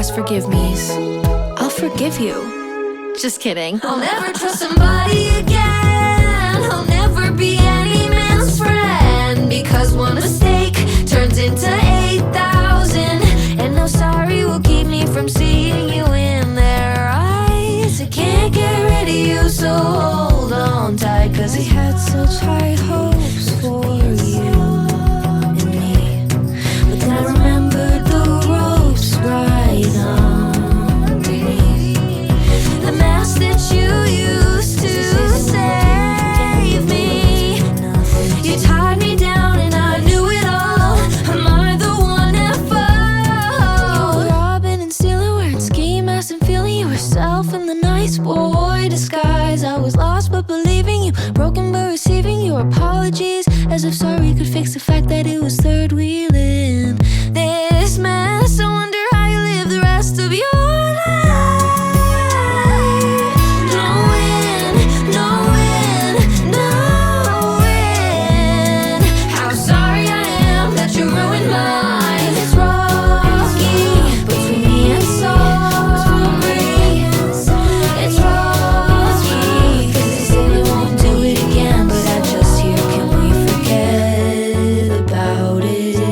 ask forgive me's, I'll forgive you. Just kidding. I'll never trust somebody again. I'll never be any man's friend, because one mistake turns into 8,000, and no sorry will keep me from seeing you in their eyes. I can't get rid of you, so hold on tight, 'cause we had such high hopes for you and me. But then I remembered the ropes right underneath, the mask that you used to save me. You tied me down and I knew it all. Am I the one at fault? You were robbing and stealing, wearing ski masks and feeling yourself in the nice boy disguise. I was lost but believing you, broken but receiving your apologies, as if sorry could fix the fact that it was third wheeling this mess. I wonder how you live the rest of your life, knowing how sorry I am that you ruined mine. It's rocky between me and sorry. It's rocky 'cause they say they won't do it again, but I just hear, can we forget about it?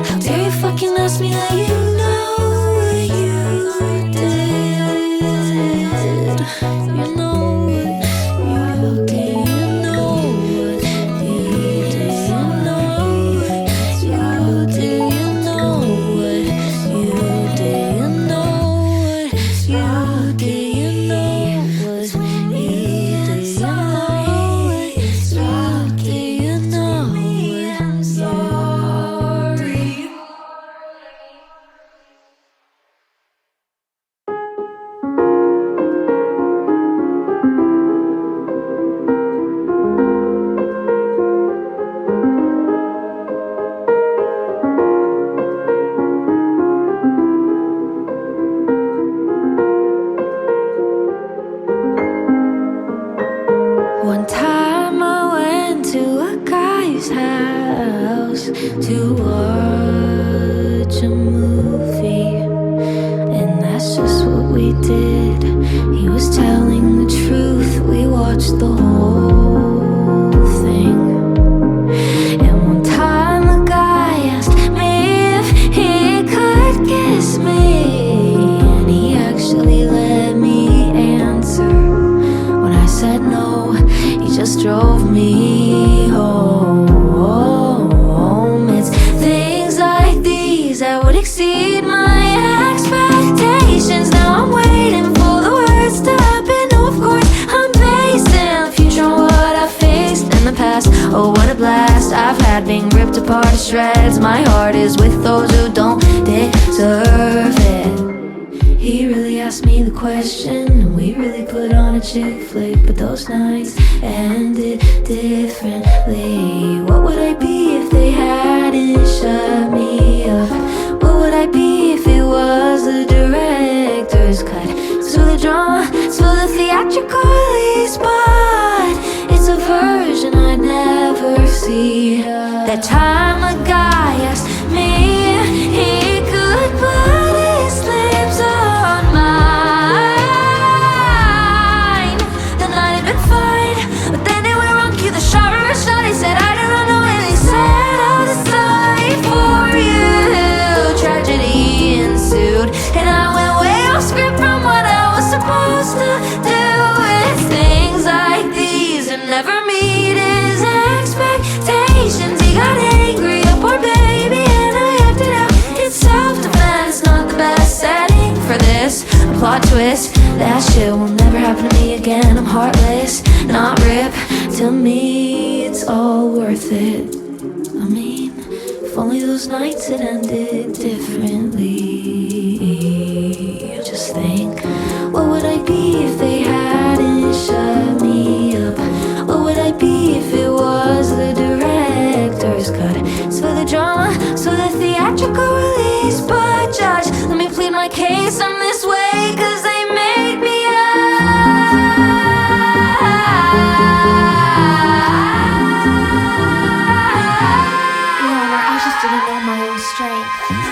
How dare you fucking ask me that you know what you did? You know what you did. You know what you did. You know what you did. You know what you did. You know what you did. You know what you did. You know what you did. You know what I'm sorry. One time I went to a guy's house to watch a movie, and that's just what we did. He was telling the truth, we watched the whole thing. And one time the guy asked me if he could kiss me, and he actually let me answer. When I said no, he just drove me home. It's things like these that would exceed my expectations. Now I'm waiting for the words to happen. No, of course, I'm basing the future on what I faced in the past. Oh, what a blast I've had, being ripped apart to shreds. My heart is with those who don't deserve it. He really asked me the question, and we really put on a chick flick, but those nights ended differently. What would I be if they hadn't shut me up? What would I be if it was the director's cut? So the drama, so the theatrical release, but it's a version I'd never see. That time a guy asked me if he could put his lips on mine. The night had been fine, but then it went wrong. Cue the shot, reverse shot. He said I don't know, and he said I'll decide for you. Tragedy ensued, and I went way off script from what I was supposed to do. It's things like these that never meet his expectations. He got angry, a poor baby, and I acted out. It's self-defense, not the best setting for this. A plot twist, that shit will never happen to me again. I'm heartless, not rip. To me, it's all worth it. I mean, if only those nights had ended differently. Just think, what would I be if they hadn't shut me up? What would I be if it was the director's cut? So the drama, so the theatrical release, but judge, let me plead my case on this way, 'cause they made me up. Your Honor, I just didn't know my own strength.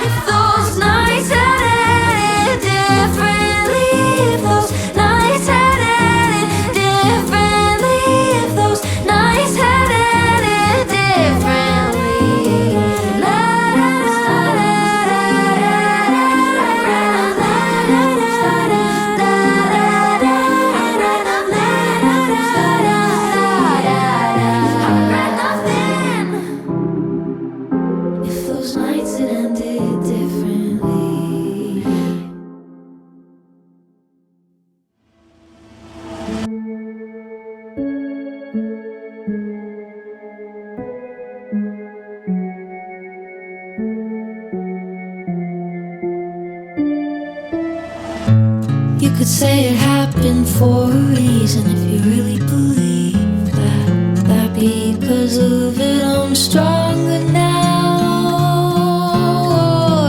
If those nights those nights it ended differently. You could say it happened for a reason if you really believe that because of it I'm stronger now,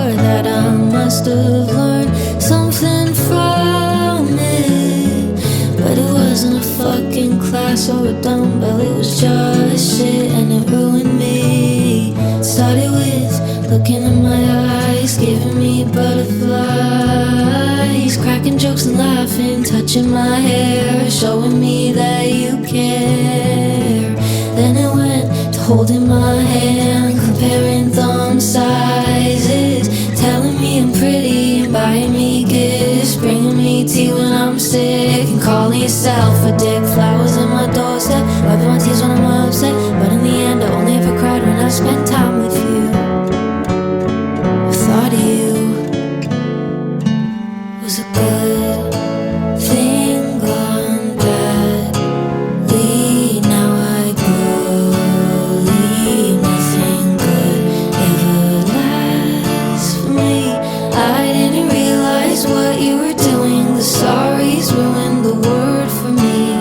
or that I must have learned something from it. But it wasn't a fucking class or a dumbbell, it was just shit and it ruined me. It started with looking in my eyes, giving me butterflies, cracking jokes and laughing, touching my hair, showing me that you care. Then it went to holding my hand, comparing thumb sizes, telling me I'm pretty and buying me gifts, bringing me tea when I'm sick, and calling yourself a dick. Flowers in my doorstep, wiping my tears when I'm upset, but in the end I only ever cried when I spent time with you. I thought you was a good thing gone badly. Now I believe nothing good ever lasts for me. I didn't realize what you were doing. The sorries ruined the word for me.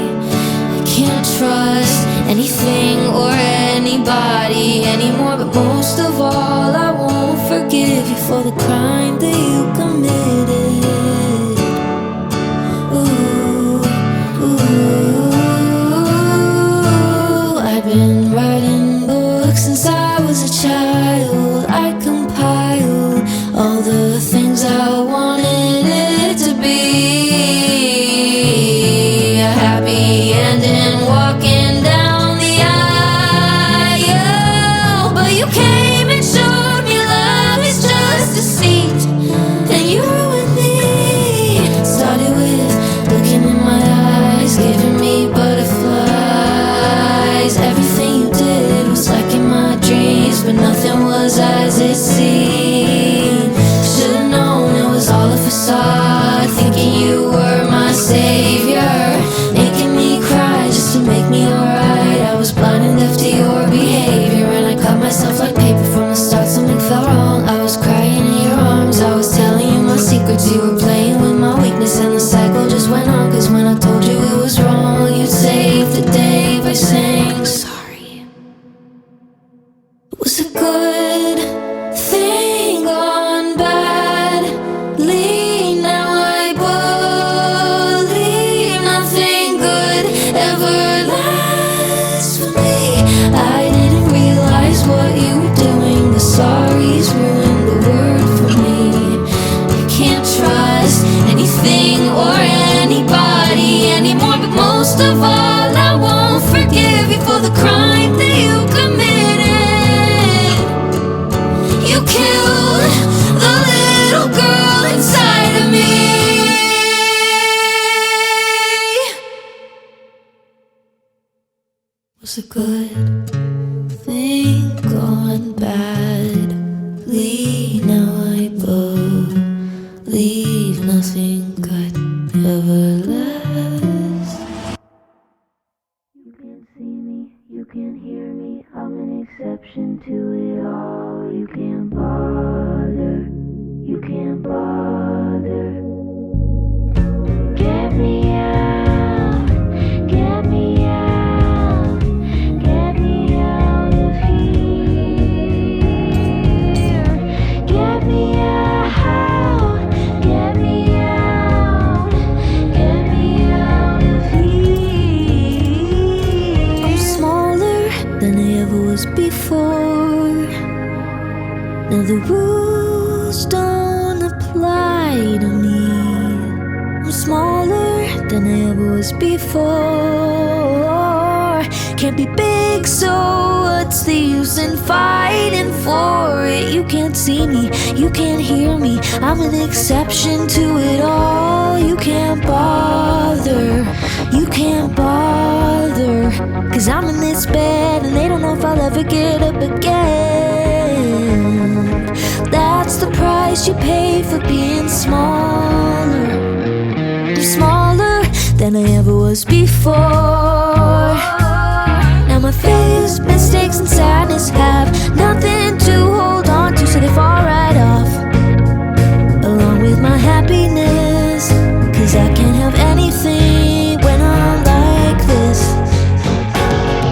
I can't trust anything or anybody anymore, but most of all I won't forgive you for the crime that you committed. I've been writing books since I was a child. I compiled all the things I wanted it to be. A happy ending, walking down the aisle. But you came and showed me love is just deceit, and you ruined me. Started with looking in my eyes, giving me butterflies. Everything you did was like in my dreams, but nothing was as it seemed. Should've known it was all a facade, thinking you were my savior, making me cry just to make me alright. I was blind and deaf to your behavior, and I cut myself like paper from the start. Something felt wrong, I was crying in your arms, I was telling you my secrets. You were playing with my weakness, and the cycle just went on. Cause when I told you it was wrong, you'd save the day by saying sorry. It was a good thing gone badly. Now I believe nothing good ever lasts for me. I didn't realize what you were doing. The sorries ruined the word for me. You can't trust anything or anybody anymore, but most of all I won't forgive you for the crime that you committed. You killed the little girl inside of me. Was a good thing gone badly. Now I believe nothing good ever lasts. You can't see me, you can't hear me, I'm an exception to it all. You can't bother, you can't bother. Get me out, get me out, get me out of here. Get me out, get me out, get me out of here. I'm smaller than I ever was before. Now the rules don't apply to me. I'm smaller than I ever was before. Can't be big, so what's the use in fighting for it? You can't see me, you can't hear me, I'm an exception to it all. You can't bother, you can't bother, cause I'm in this bed and they don't know if I'll ever get up again. price you pay for being smaller. I'm smaller than I ever was before. Now my failures, mistakes, and sadness have nothing to hold on to, so they fall right off, along with my happiness. Cause I can't have anything when I'm like this.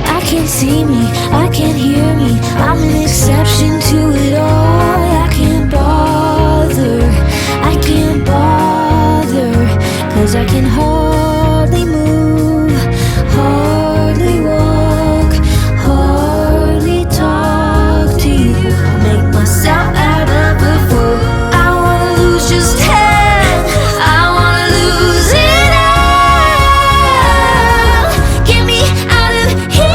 I can't see me, I can't hear me, I'm an exception to it all. I can't bother, I can't bother. Cause I can hardly move, hardly walk, hardly talk to you. I make myself out of a fool. I wanna lose just 10, I wanna lose it all. Get me out of here,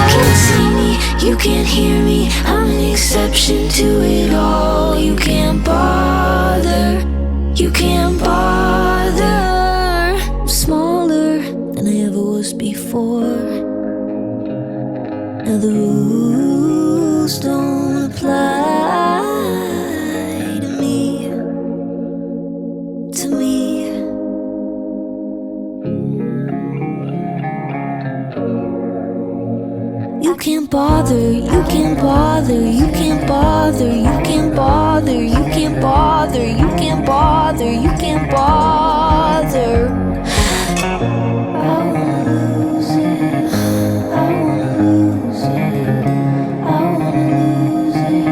You can't see me, you can't hear me, I'm an exception to it all. You can't bother, you can't bother. I'm smaller than I ever was before. Now the rules don't apply to me, to me. You can't bother, you can't bother, you can't bother, you can't bother, you can't bother, you can't bother, you can't bother. I wanna lose it, I wanna lose it, I wanna lose it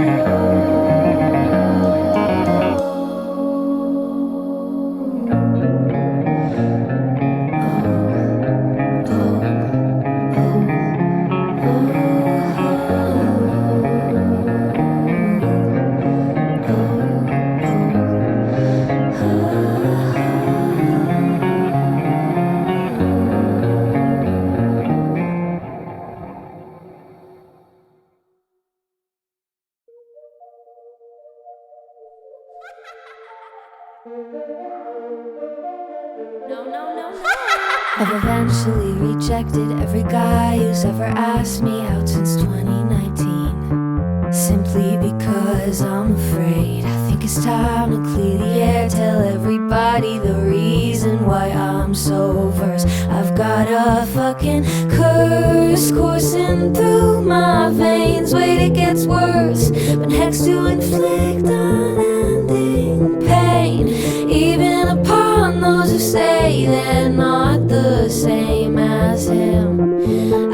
I've eventually rejected every guy who's ever asked me out since 2019. Simply because I'm afraid. I think it's time to clear the air. Tell everybody the reason why I'm so versed. I've got a fucking curse coursing through my veins. Wait, it gets worse. Been hexed to inflict unending pain, even upon those who say they're not the same as him.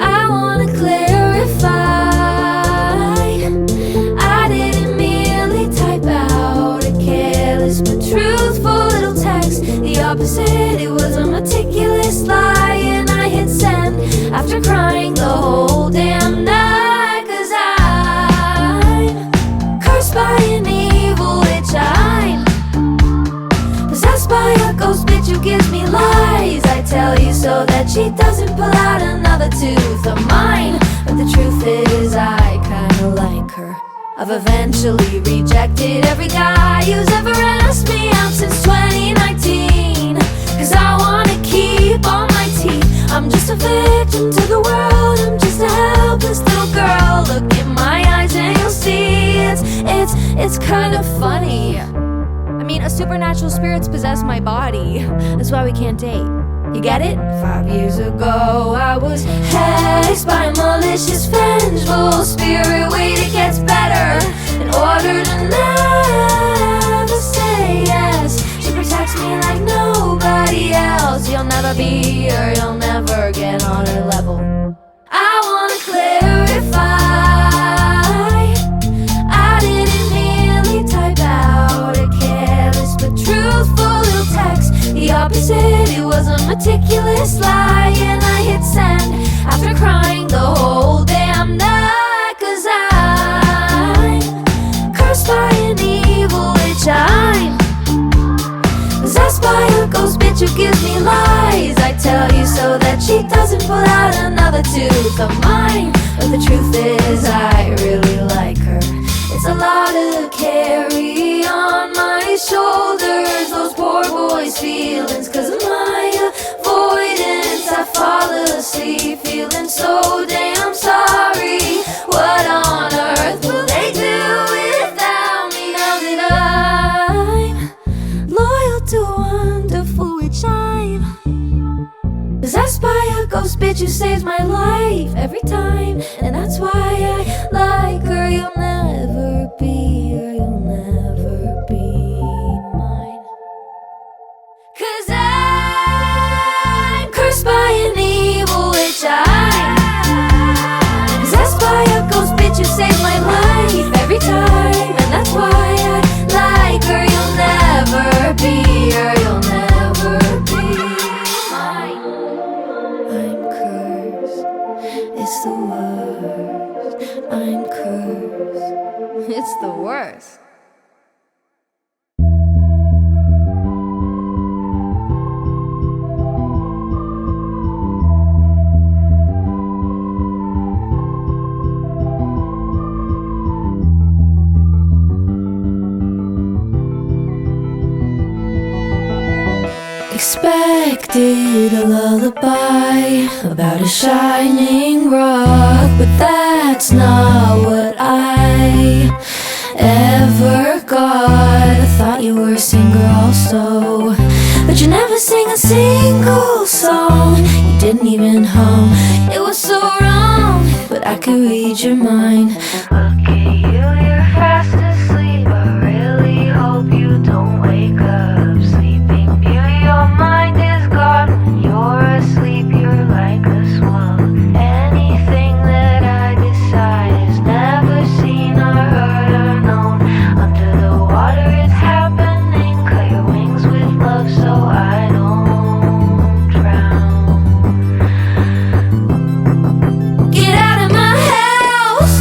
I wanna clarify, I didn't merely type out a careless but truthful little text. The opposite, it was a meticulous lie, and I hit send after crying the whole damn night. Cause I'm cursed by an evil witch, I'm possessed by a ghost bitch who gives me lies. I tell you so that she doesn't pull out another tooth of mine. But the truth is I kinda like her. I've eventually rejected every guy who's ever asked me out since 2019. Cause I wanna keep all my teeth. I'm just a victim to the world, I'm just a helpless little girl. Look in my eyes and you'll see it's kind of funny. I mean, a supernatural spirit's possessed my body. That's why we can't date. You get it? 5 years ago I was hexed by a malicious, vengeful spirit. Wait, it gets better. In order to never say yes, she protects me like nobody else. You'll never be her, you'll never get on her level. I wanna clarify, I didn't merely type out a careless but truthful little text. The opposite, it was a meticulous lie, and I hit send after crying the whole damn night. Cause I'm cursed by an evil witch, I'm possessed by a ghost bitch who gives me lies. I tell you so that she doesn't pull out another tooth of mine. But the truth is I really like her. It's a lot to carry on my shoulders, those poor boys' feelings, cause of my avoidance ghost bitch who saves my life every time. And that's why I like her. You'll never be, or you'll never be mine. 'Cause I'm cursed by an evil witch. I'm possessed by a ghost bitch who saves my life every time. And that's why I like her. You'll never be, or you'll never be mine. I'm cursed, it's the worst. I'm cursed, it's the worst. Expected a lullaby about a shining rock, but that's not what I ever got. I thought you were a singer also, but you never sing a single song. You didn't even hum, it was so wrong, but I could read your mind. Look at you, you're fast asleep. I really hope you don't wake up. Sleeping Beauty, your mind is gone. When you're asleep, you're like a swallow. Anything that I decide is never seen or heard or known. Under the water it's happening. Cut your wings with love so I don't drown. Get out of my house.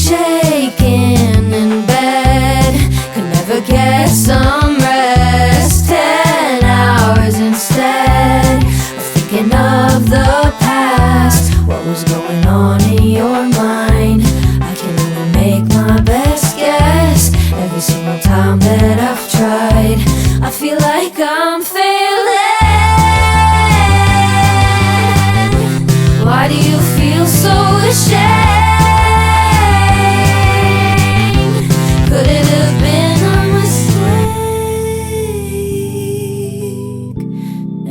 Shaking in bed, could never get some rest. 10 hours instead of thinking of the past. What was going on in your mind? I can't even make my best guess. Every single time that I've tried, I feel like I'm failing. Why do you feel so ashamed? Could it have been a mistake?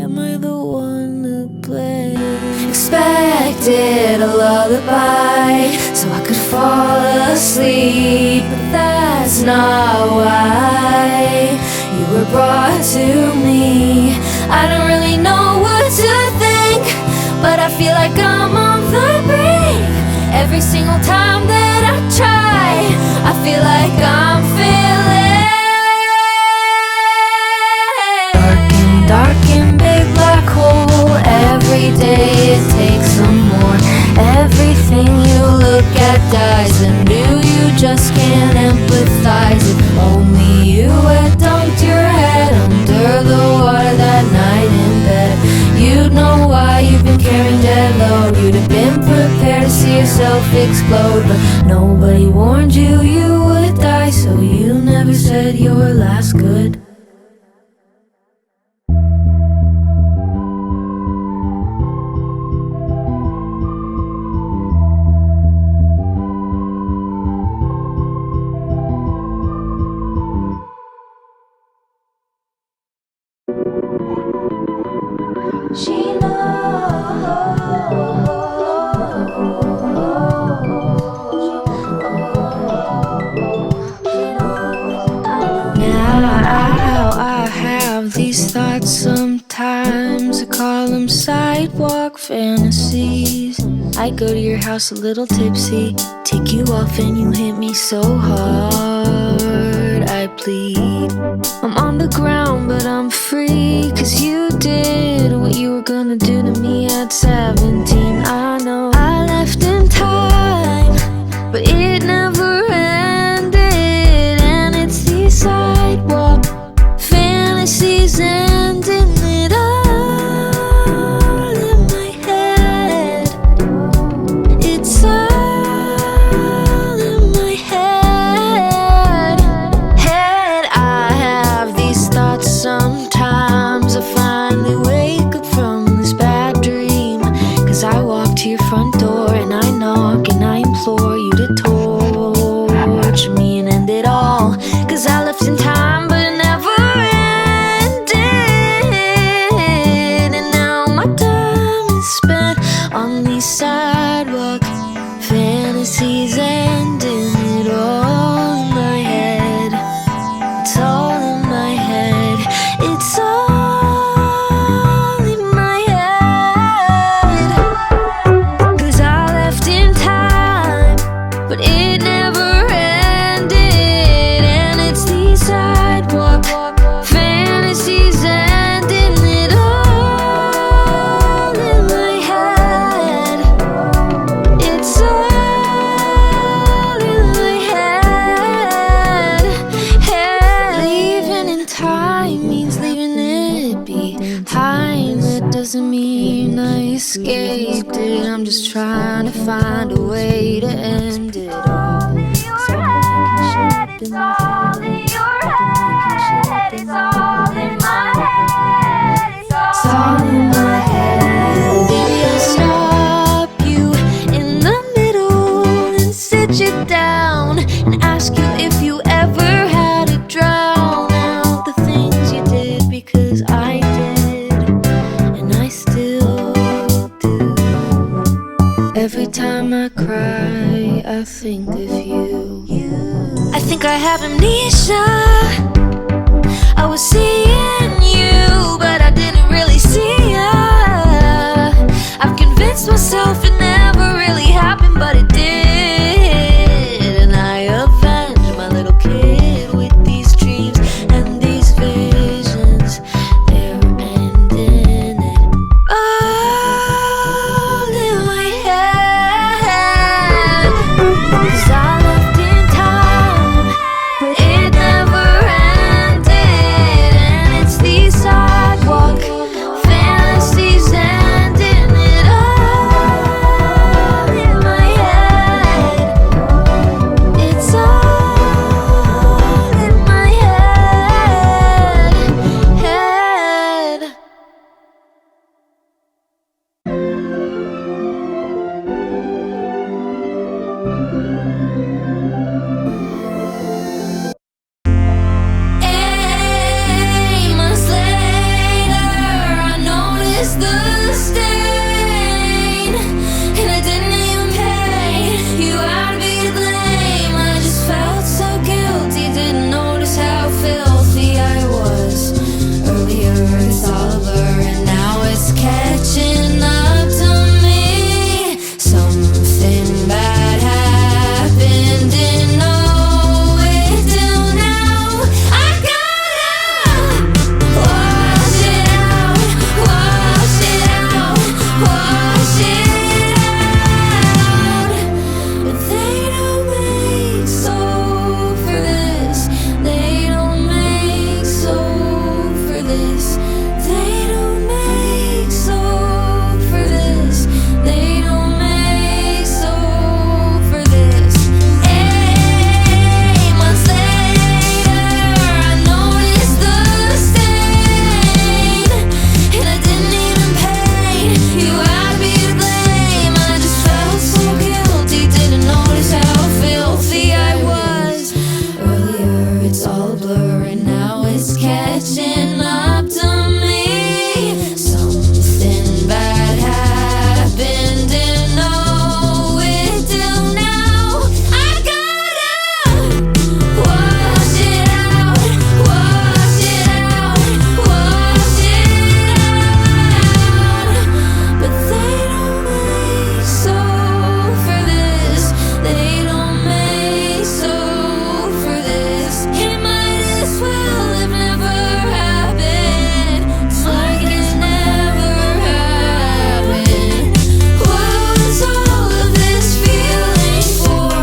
Am I the one to blame? Expected a lullaby so I could fall asleep, but that's not why you were brought to me. I don't really know what to think, but I feel like I'm on the brink. Every single time that I try, I feel like I'm failing. Darken, big black hole. Every day it takes some more. Everything you look at dies, and you just can't empathize. If only you had dumped your head under the water that night in bed, you'd know why you've been carrying dead load. You'd have been prepared to see yourself explode, but nobody warned you you would die, so you never said your last good. She Now I have these thoughts sometimes. I call them sidewalk fantasies. I go to your house a little tipsy, take you off and you hit me so hard. I plead, I'm on the ground but I'm free, 'cause you did what you were gonna do to me at 17. I know I left in time, but it never ended. And it's these sidewalk fantasies ending it all in my head. It's all in my head. I have these thoughts sometimes. I finally wake up from this bad dream. spent on these sidewalk fantasies, ending it all in my head. It's all in my head. It's all in my head. 'Cause I left in time, but it never ended. And it's these sidewalk fantasies, ending it all in my head. It's all in my head. Leaving in time means leaving it behind. That doesn't mean I escaped it. I'm just trying to find a way to end it all. It's all in your head. It's all in my head. It's all in my head. Baby, I'll stop you in the middle and sit you down and ask you if you ever had to drown out the things you did, because I did, and I still do. Every time I cry, I think of you. I think I have amnesia. I was seeing you, but I didn't really see ya. I've convinced myself it never really happened, but it did. And I avenged my little kid with these dreams and these visions. They're ending it all in my head. 'Cause I left in time, but it never ended. And it's these sidewalk fantasies, ending it all in my head. It's all in my head. Months later, I noticed the stain, and I didn't even pay you out to be to blame. I just felt so guilty, didn't notice how filthy I was earlier. It's all a blur, and now it's catching up to me. Something bad happened, didn't know it till now. I gotta wash it out, wash it out, wash it out. But they don't make soap for this. They don't make soap for this. They don't make soap for this. They don't make soap for this. 8 months later, I noticed the stain, and I didn't even pay you out to be to blame. I just felt so guilty, didn't notice how filthy I was earlier. It's all a blur, and now it's catching up to me. Something bad happened, didn't know it till now. I gotta wash it out, wash it out, wash it out. But they don't make soap for this. They don't make soap for this. It might as well have never happened. It's like it's never happened. What was all of this feeling for?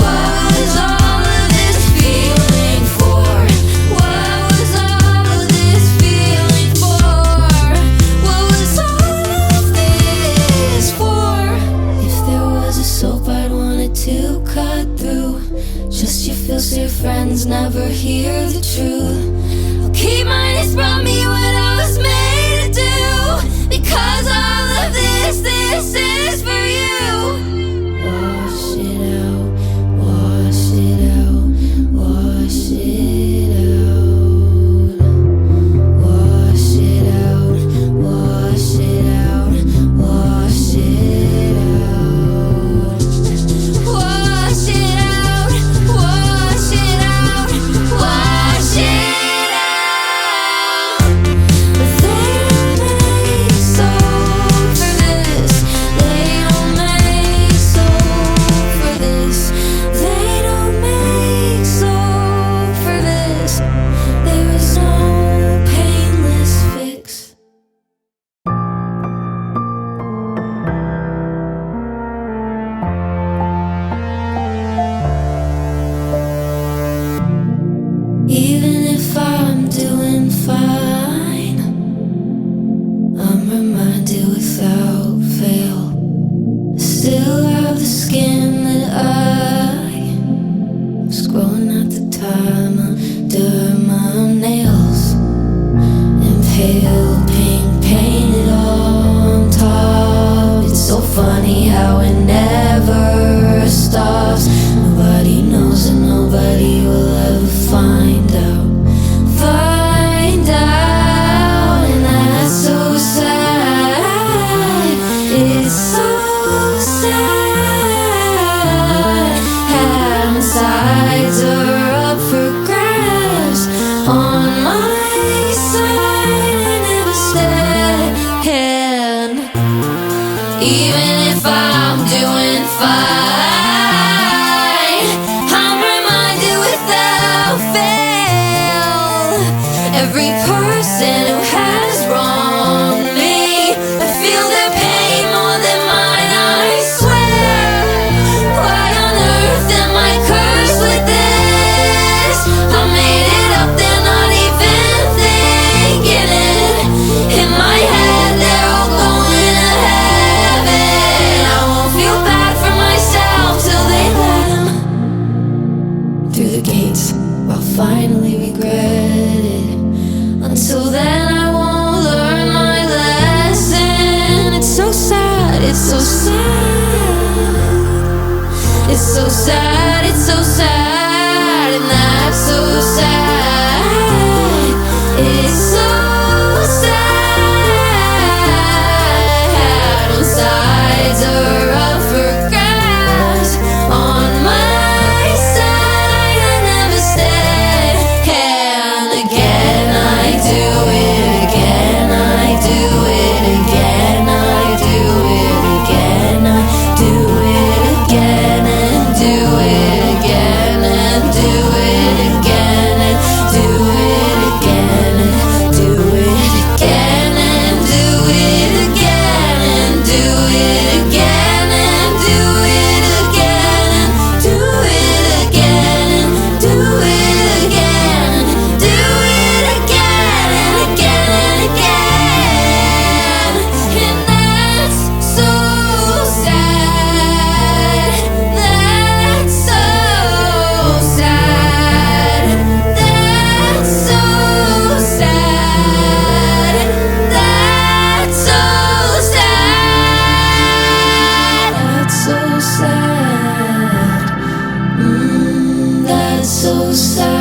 What was all of this feeling for? What was all of this feeling for? What was all of this for? If there was a soap I'd want it to cut through, just you feel so your friends never hear the truth. I'll keep mine, it's brought me what I was made to do, because all of this is for you. Wash it out, wash it out, wash it out. Wash it out, wash it out, wash pale pink painted on top. It's so funny how it never stops. Nobody knows and nobody will ever find out. Find out, and that's so sad. It's so sad. Hand sides are up for grabs. On my side, I never stand. Even if I'm doing fine, I'm reminded without fail. Every person who has wronged me, I feel their pain more than mine, I swear. Why on earth am I cursed with this? I made it up, they're not even thinking it. In my head, they're all going to heaven. I won't feel bad for myself till they let them through the gates. I'll finally regret it. Until then, I won't learn my lesson. It's so sad, it's so sad. It's so sad, it's so sad, and that's so sad. It's so sad. On sides are up for grabs. On my side, I never stand. Again, I do it. Again, I do it. Again, I do it. Again, I do it again and do it again and do it again and do it again and do it again and do it again and do it again and do it again and do it again and do it again and do it again and again and again. And that's so sad. That's so sad. That's so sad. That's so sad. That's so sad. That's so sad.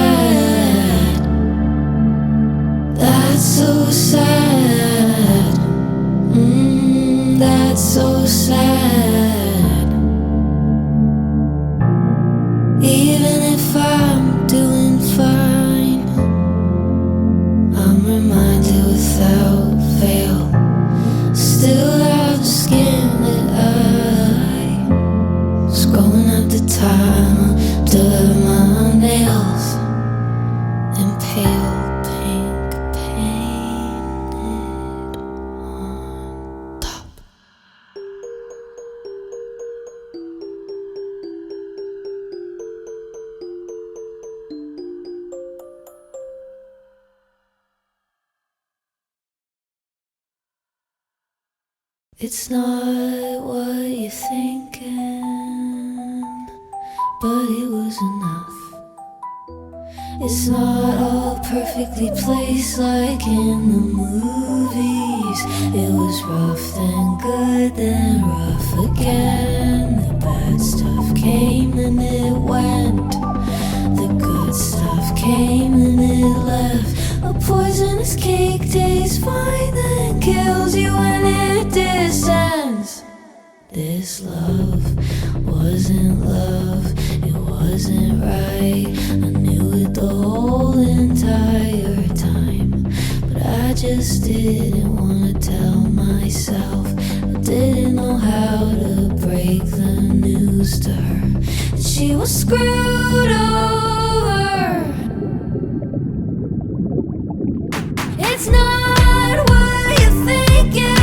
That's so sad. That's so sad. Even if I'm doing fine, I'm reminded without fail. Still have the skin that I was going at the time. Did my nails in pale pink painted on top. It's not what you're thinking, but it was enough. It's not all perfectly placed like in the movies. It was rough, then good, then rough again. The bad stuff came, then it went. The good stuff came, then it left. A poisonous cake tastes fine, then kills you when it descends. This love wasn't love, it wasn't right. I knew it the whole entire time, but I just didn't want to tell myself. I didn't know how to break the news to her that she was screwed over. It's not what you're thinking,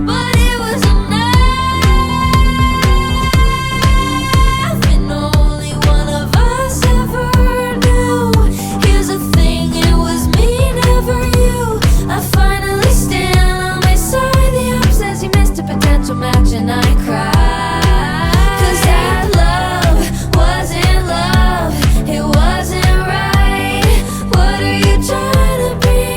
but it was enough, and only one of us ever knew. Here's the thing, it was me, never you. I finally stand on my side. The app says you missed a potential match, and I cry. 'Cause that love wasn't love, it wasn't right. What are you trying to bring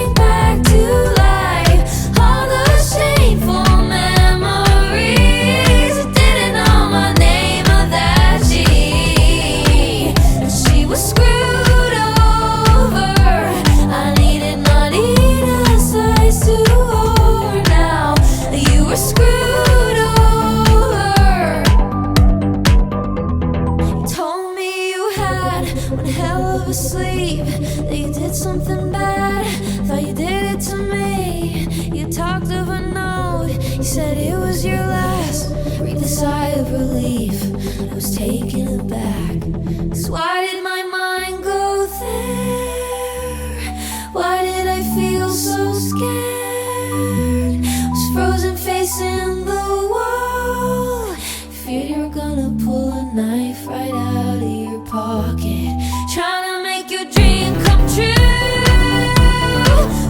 it was your last. Breathe a sigh of relief. I was taken aback. 'Cause why did my mind go there? Why did I feel so scared? Was frozen facing the wall. Feared you were gonna pull a knife right out of your pocket, trying to make your dream come true.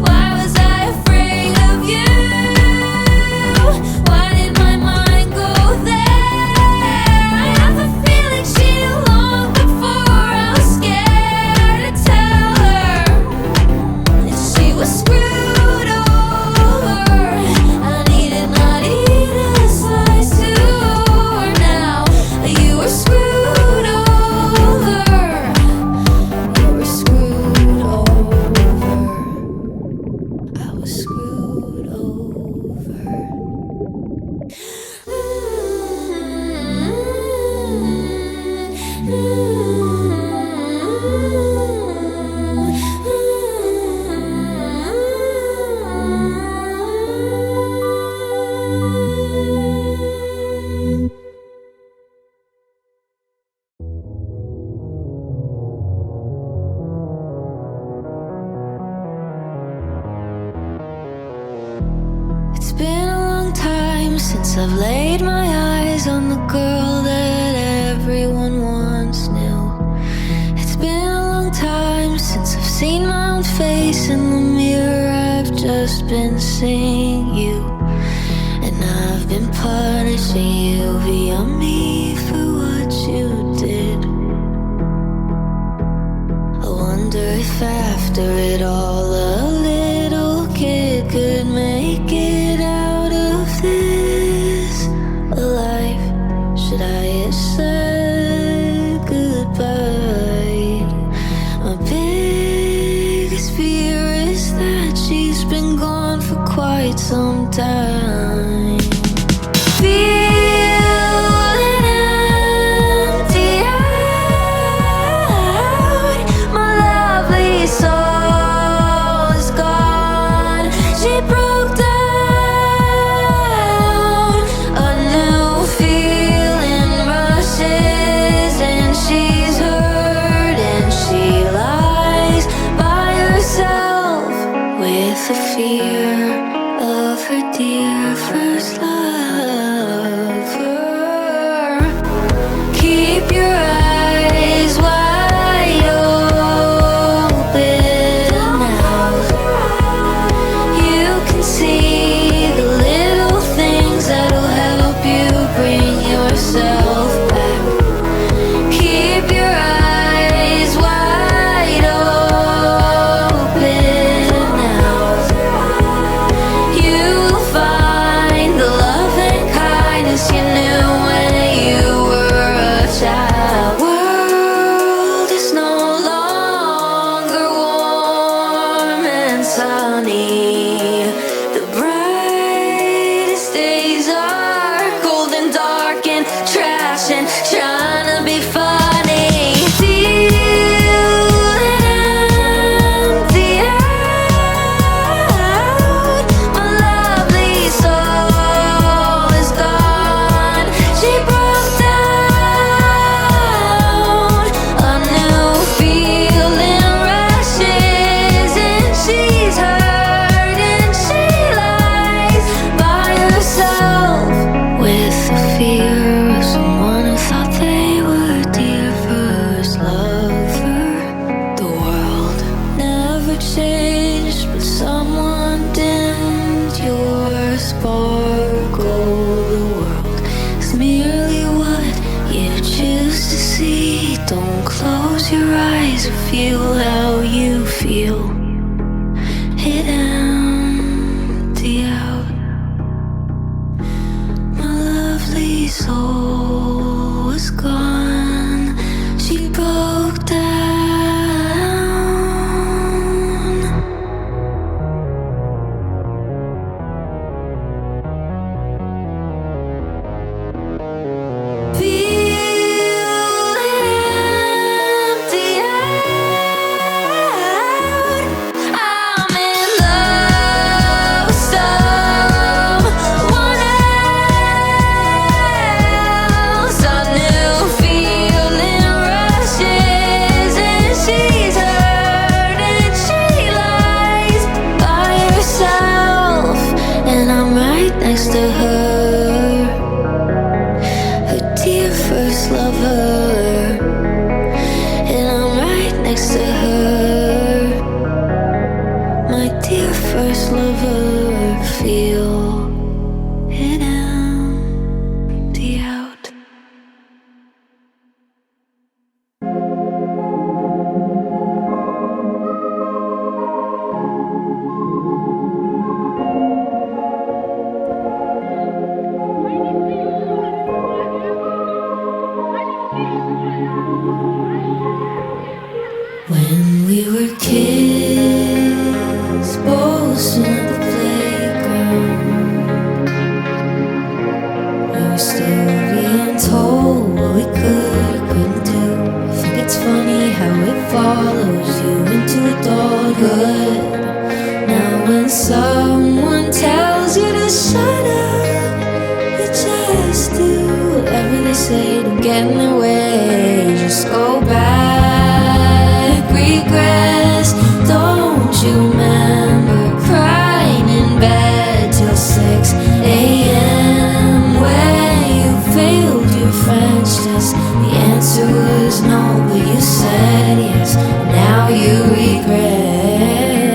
Why was I afraid of you? Why did my mind go there? I have a feeling she knew long before I was scared to tell her that she was screwed over. I needed not eat a slice to her now. You were screwed over. You were screwed over. I was screwed over. It's been a long time since I've laid my eyes on the girl that everyone once knew. It's been a long time since I've seen my own face in the mirror. I've just been seeing you, and I've been punishing you via me for what you did. I wonder if after it all a little kid could make it out of this alive. Should I have said goodbye? My biggest fear is that she's been gone for quite some time. Feeling empty out. My lovely soul is gone. She broke down. A new feeling rushes, and she's hurt, and she lies by herself with the fear of her dear first lover. Keep your eyes wide open now. You can see the little things that'll help you bring yourself back. Keep your eyes wide open now. You'll find the love and kindness you knew when you were a child. World is no longer warm and sunny. The brightest days are cold and dark and trash and trying to be funny. Feeling empty out. My lovely soul is gone. She broke down. A new feeling rushes, and she's hurt, and she lies by herself with the fear of someone who thought they were dear first lover. The world never changed, but someone dimmed your sparkle. The world is merely what you choose to see. Don't close your eyes or feel how you feel. It empty out. My lovely soul was gone. She broke down. I'm in love with someone else. to her, her dear first lover, and I'm right next to her, my dear first lover. Feel it empty out. When we were kids, boasting at the playground, we were still being told what we could or couldn't do. I think it's funny how it follows you into adulthood. Now when someone tells you to shut up, you just do whatever they say to get in their way. Just go back, regress. Don't you remember crying in bed till 6 a.m. when you failed your French test? The answer was no, but you said yes. Now you regret it.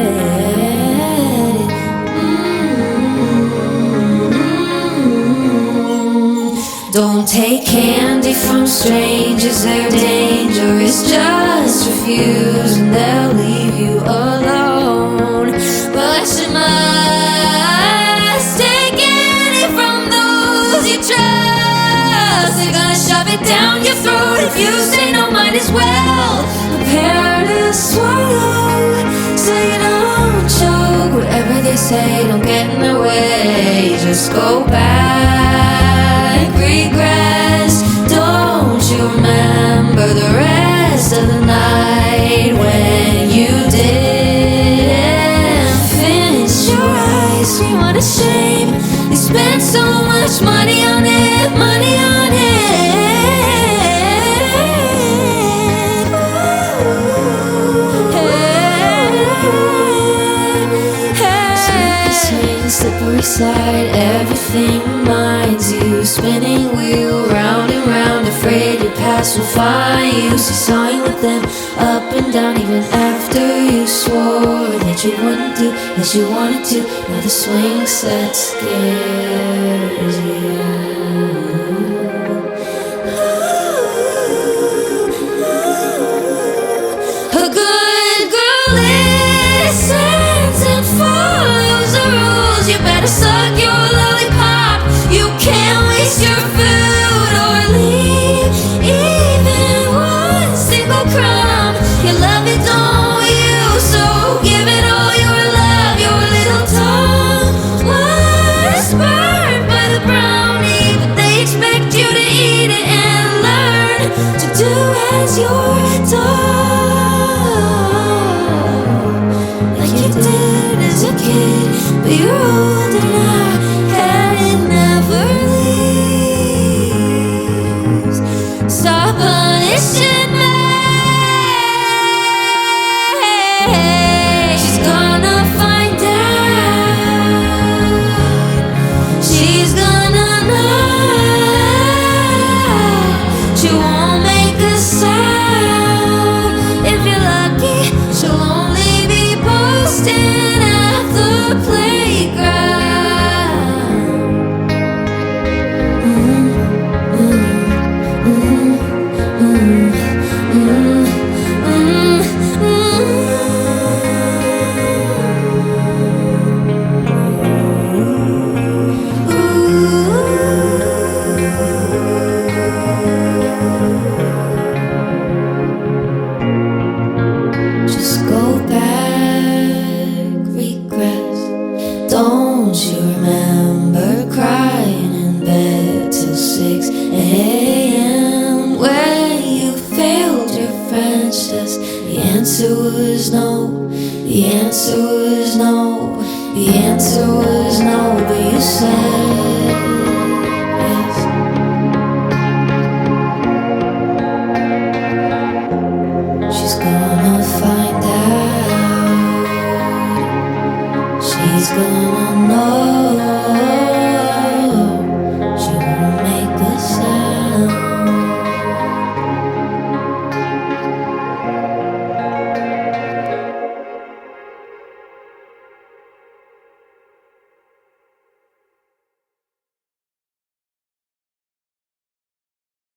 Don't take candy from strangers, they're dangerous. Just refuse and they'll leave you alone. But you must take candy from those you trust. They're gonna shove it down your throat if you say no, might as well prepare to swallow, so you don't choke. Whatever they say, don't get in their way. Just go back, regress. Don't you remember the rest of the night when you didn't finish your ice cream? What a shame, they spent so much money on it, money on it. Slippery slide, everything reminds you. Spinning wheel, round and round, afraid your past will find you. So sawing with them up and down, even after you swore that you wouldn't do as you wanted to. Now the swing set scares you. A good girl listens and follows the rules. You better suck your lollipop. You can't waste your food or leave even one single crumb. You love it, don't you? So give it all your love. Your little tongue was burned by the brownie, but they expect you to eat it and learn to do as you're told, like you did as a kid. But you're older now, and it never leaves. Stop punishing me. She's gonna find out. She's gonna know. She won't make a sound. If you're lucky, she'll only be boasting at the playground. Just go back, regress. Don't you remember crying in bed till 6 a.m. when you failed your French test? The answer was no, the answer was no, the answer was no, but you said